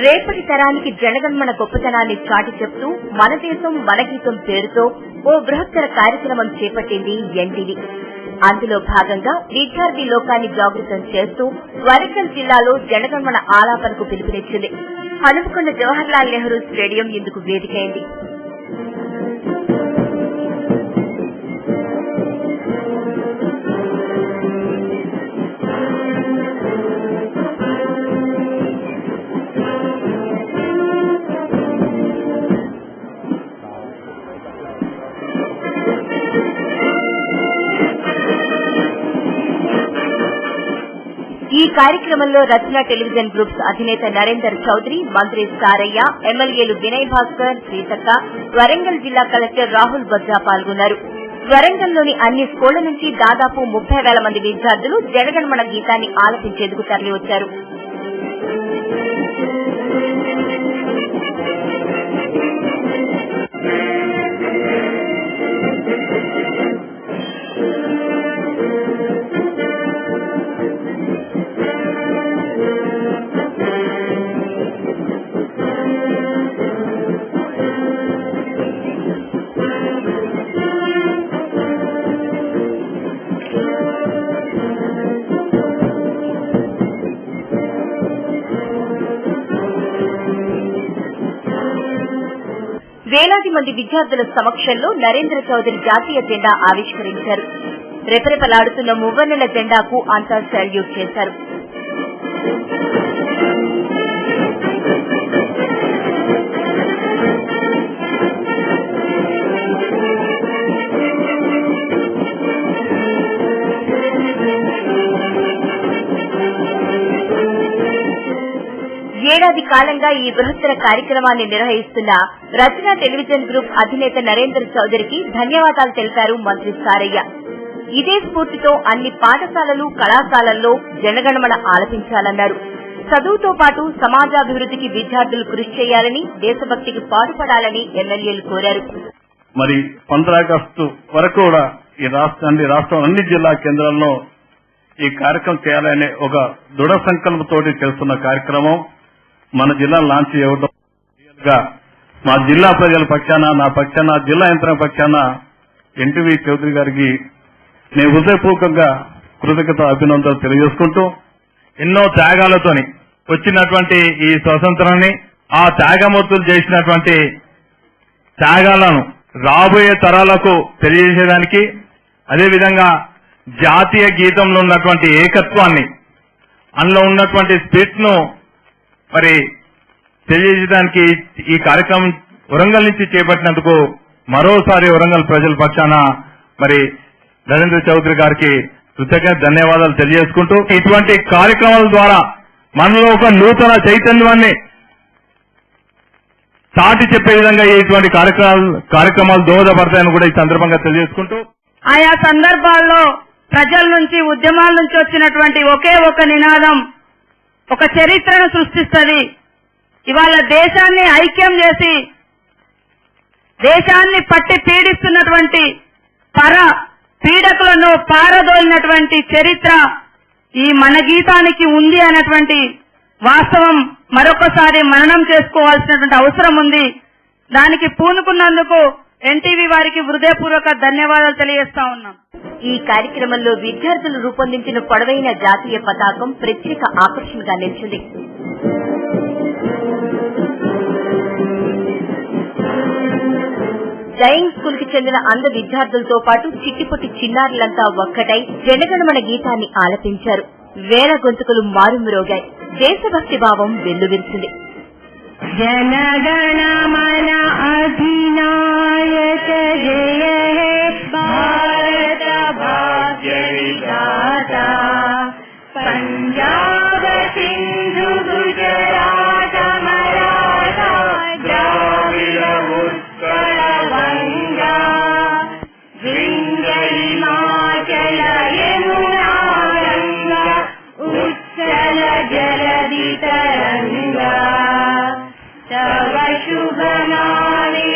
రేపటి తరానికి జనగణమన గొప్పతనాన్ని చాటి చెప్తూ మన దేశం మన గీతం పేరుతో ఓ బృహత్తర కార్యక్రమం చేపట్టింది ఎన్టీవీ. అందులో భాగంగా విద్యార్థి లోకాన్ని జాగృతం చేస్తూ వరంగల్ జిల్లాలో జనగణమన ఆలాపనకు పిలుపునిచ్చింది. హనుమకొండ జవహర్లాల్ నెహ్రూ స్టేడియం ఇందుకు వేదికైంది. ఈ కార్యక్రమంలో రచన టెలివిజన్ గ్రూప్స్ అధినేత నరేందర్ చౌదరి, మంత్రి సారయ్య, ఎమ్మెల్యేలు వినయ్ భాస్కర్, సీతక్క, వరంగల్ జిల్లా కలెక్టర్ రాహుల్ బజ్జా పాల్గొన్నారు. వరంగల్లోని అన్ని స్కూళ్ల నుంచి దాదాపు 30,000 మంది విద్యార్థులు జనగణమన గీతాన్ని ఆలపించేందుకు తరలివచ్చారు. వేలాది మంది విద్యార్థుల సమక్షంలో నరేంద్ర చౌదరి జాతీయ జెండా ఆవిష్కరించారు. రెపరెపలాడుతున్న మువ్వన్నెల జెండాకు అంతా సాల్యూట్ చేశారు. ఏడాది కాలంగా ఈ బృహత్తర కార్యక్రమాన్ని నిర్వహిస్తున్న రచన టెలివిజన్ గ్రూప్ అధినేత నరేందర్ చౌదరికి ధన్యవాదాలు తెలిపారు మంత్రి సారయ్య. ఇదే స్ఫూర్తితో అన్ని పాఠశాలలు, కళాశాలల్లో జనగణమన ఆలపించాలన్నారు. చదువుతో పాటు సమాజాభివృద్ధికి విద్యార్థులు కృషి చేయాలని, దేశభక్తికి పాటుపడాలని ఎమ్మెల్యేలు కోరారు. మరి 15 ఆగస్టు వరకు కూడా ఈ రాష్ట్రం అన్ని జిల్లా కేంద్రాల్లో ఈ కార్యక్రమం చేయాలనే ఒక దృఢ సంకల్పంతో చేస్తున్న కార్యక్రమం మన జిల్లా లాంచ్ చేయడం మా జిల్లా ప్రజల పక్షాన, నా పక్షాన, జిల్లా యంత్రం పక్షాన ఎన్టీవీ చౌదరి గారికి నేను హృదయపూర్వకంగా కృతజ్ఞత అభినందనలు తెలియజేసుకుంటూ, ఎన్నో త్యాగాలతోని వచ్చినటువంటి ఈ స్వాతంత్రాన్ని, ఆ త్యాగమూర్తులు చేసినటువంటి త్యాగాలను రాబోయే తరాలకు తెలియజేయడానికి, అదేవిధంగా జాతీయ గీతంలో ఉన్నటువంటి ఏకత్వాన్ని, అందులో ఉన్నటువంటి స్పిరిట్ ను మరి తెలియజేయడానికి ఈ కార్యక్రమం వరంగల్ నుంచి చేపట్టినందుకు మరోసారి వరంగల్ ప్రజల పక్షాన మరి నరేంద్ర చౌదరి గారికి కృతజ్ఞత ధన్యవాదాలు తెలియజేసుకుంటూ, ఇటువంటి కార్యక్రమాల ద్వారా మనలో ఒక నూతన చైతన్యాన్ని చాటి చెప్పే విధంగా ఇటువంటి కార్యక్రమాలు దోహదపడతాయని కూడా ఈ సందర్భంగా తెలియజేసుకుంటూ, ఆయా సందర్భాల్లో ప్రజల నుంచి, ఉద్యమాల నుంచి వచ్చినటువంటి ఒకే ఒక నినాదం ఒక చరిత్రను సృష్టిస్తుంది. ఇవాళ దేశాన్ని ఐక్యం చేసి దేశాన్ని పట్టి పీడిస్తున్నటువంటి పీడకులను పారదోలినటువంటి చరిత్ర ఈ మన గీతానికి ఉంది అన్నటువంటి వాస్తవం మరొకసారి మననం చేసుకోవాల్సినటువంటి అవసరం ఉంది. దానికి పూనుకున్నందుకు ఎన్టీవీ వారికి హృదయపూర్వక ధన్యవాదాలు తెలియజేస్తా ఉన్నాం. ఈ కార్యక్రమంలో విద్యార్థులు రూపొందించిన పొడవైన జాతీయ పతాకం ప్రత్యేక ఆకర్షణగా నిలిచింది. జయింగ్ స్కూల్ కి చెందిన అంద విద్యార్థులతో పాటు చిట్టిపొట్టి చిన్నారులంతా ఒక్కటై జనగణమన గీతాన్ని ఆలపించారు. వేల గొంతుకలు మారుమ్రోగాయి. దేశభక్తి భావం వెల్లువిరిసింది. జనగణమన అధినాయక జయ హే భారత భాగ్య విధాత పంజాబ సింధు గుజరాత మరాఠా ద్రావిడ ఉత్కళ వంగా వింధ్య హిమాచల యమునా రంగా ఉచ్చల జలధి తరంగా తవ శుభ నామే